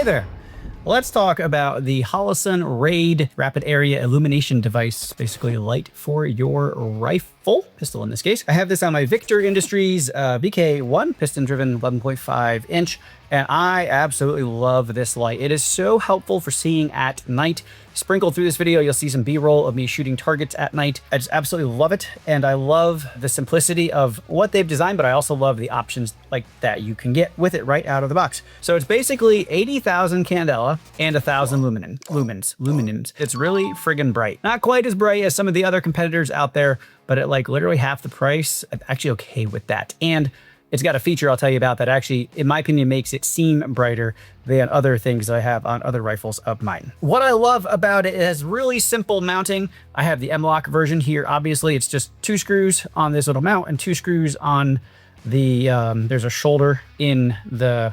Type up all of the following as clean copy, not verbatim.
there. Let's talk about the Holosun RAID rapid area illumination device, basically light for your rifle, pistol in this case. I have this on my Victor Industries VK-1 piston-driven 11.5 inch, and I absolutely love this light. It is so helpful for seeing at night. Sprinkled through this video, you'll see some B-roll of me shooting targets at night. I just absolutely love it, and I love the simplicity of what they've designed, but I also love the options like that you can get with it right out of the box. So it's basically 80,000 candela and 1,000 lumens. It's really friggin' bright. Not quite as bright as some of the other competitors out there, but at like literally half the price, I'm actually okay with that. And it's got a feature I'll tell you about that actually, in my opinion, makes it seem brighter than other things I have on other rifles of mine. What I love about it is really simple mounting. I have the M-LOK version here. Obviously, it's just 2 screws on this little mount and 2 screws on the, there's a shoulder in the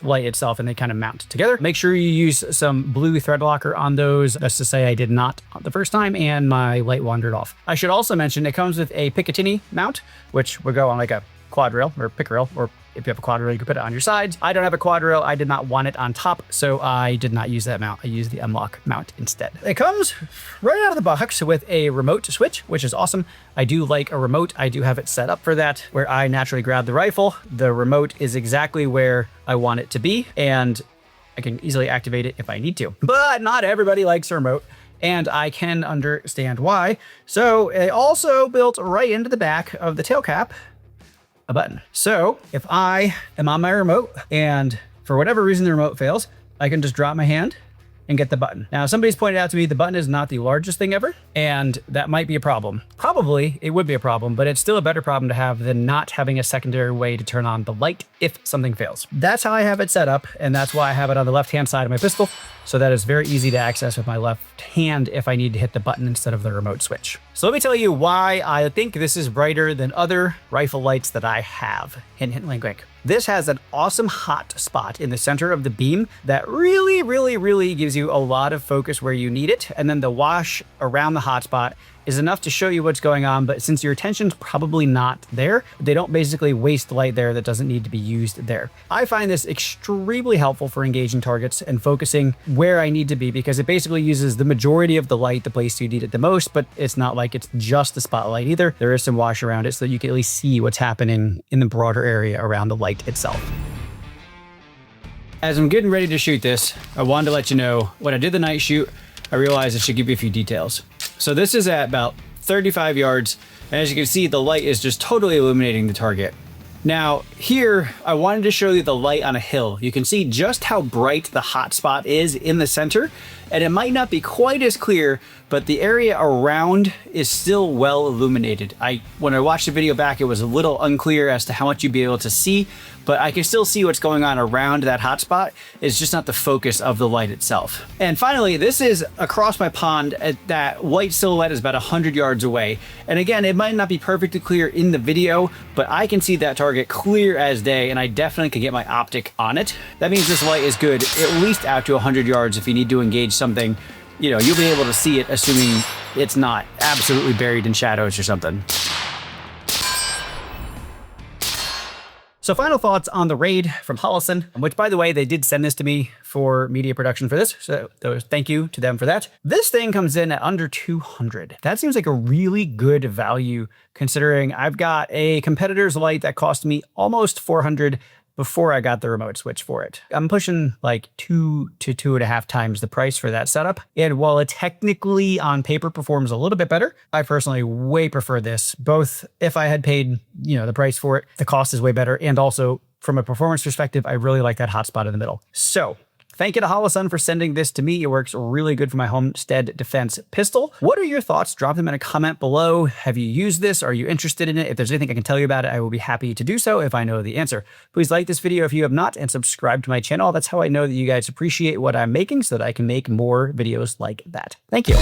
light itself, and they kind of mount together. Make sure you use some blue thread locker on those. That's to say I did not the first time, and my light wandered off. I should also mention it comes with a Picatinny mount, which will go on like a quad rail or pick rail, or if you have a quad rail, you can put it on your sides. I don't have a quad rail. I did not want it on top, so I did not use that mount. I used the M-LOK mount instead. It comes right out of the box with a remote switch, which is awesome. I do like a remote. I do have it set up for that, where I naturally grab the rifle. The remote is exactly where I want it to be, and I can easily activate it if I need to. But not everybody likes a remote, and I can understand why. So they also built right into the back of the tail cap a button. So if I am on my remote and for whatever reason the remote fails, I can just drop my hand and get the button. Now, somebody's pointed out to me the button is not the largest thing ever, and that might be a problem. Probably it would be a problem, but it's still a better problem to have than not having a secondary way to turn on the light if something fails. That's how I have it set up, and that's why I have it on the left-hand side of my pistol, so that is very easy to access with my left hand if I need to hit the button instead of the remote switch. So let me tell you why I think this is brighter than other rifle lights that I have. Hint, hint, wink, wink. This has an awesome hot spot in the center of the beam that really gives you a lot of focus where you need it. And then the wash around the hot spot is enough to show you what's going on, but since your attention's probably not there, they don't basically waste light there that doesn't need to be used there. I find this extremely helpful for engaging targets and focusing where I need to be, because it basically uses the majority of the light the place you need it the most, but it's not like it's just the spotlight either. There is some wash around it so that you can at least see what's happening in the broader area around the light itself. As I'm getting ready to shoot this, I wanted to let you know when I did the night shoot, I realized I should give you a few details. So this is at about 35 yards, and as you can see, the light is just totally illuminating the target. Now here, I wanted to show you the light on a hill. You can see just how bright the hot spot is in the center, and it might not be quite as clear, but the area around is still well illuminated. When I watched the video back, it was a little unclear as to how much you'd be able to see, but I can still see what's going on around that hot spot. It's just not the focus of the light itself. And finally, this is across my pond. That white silhouette is about 100 yards away. And again, it might not be perfectly clear in the video, but I can see that target clear as day, and I definitely can get my optic on it. That means this light is good at least out to 100 yards if you need to engage something. You know, you'll be able to see it, assuming it's not absolutely buried in shadows or something. So final thoughts on the RAID from Holosun, which by the way, they did send this to me for media production for this. So thank you to them for that. This thing comes in at under 200. That seems like a really good value considering I've got a competitor's light that cost me almost 400 before I got the remote switch for it. I'm pushing like 2 to 2.5 times the price for that setup. And while it technically on paper performs a little bit better, I personally way prefer this. Both if I had paid, the price for it, the cost is way better. And also from a performance perspective, I really like that hotspot in the middle. So thank you to Holosun for sending this to me. It works really good for my homestead defense pistol. What are your thoughts? Drop them in a comment below. Have you used this? Are you interested in it? If there's anything I can tell you about it, I will be happy to do so if I know the answer. Please like this video if you have not, and subscribe to my channel. That's how I know that you guys appreciate what I'm making so that I can make more videos like that. Thank you.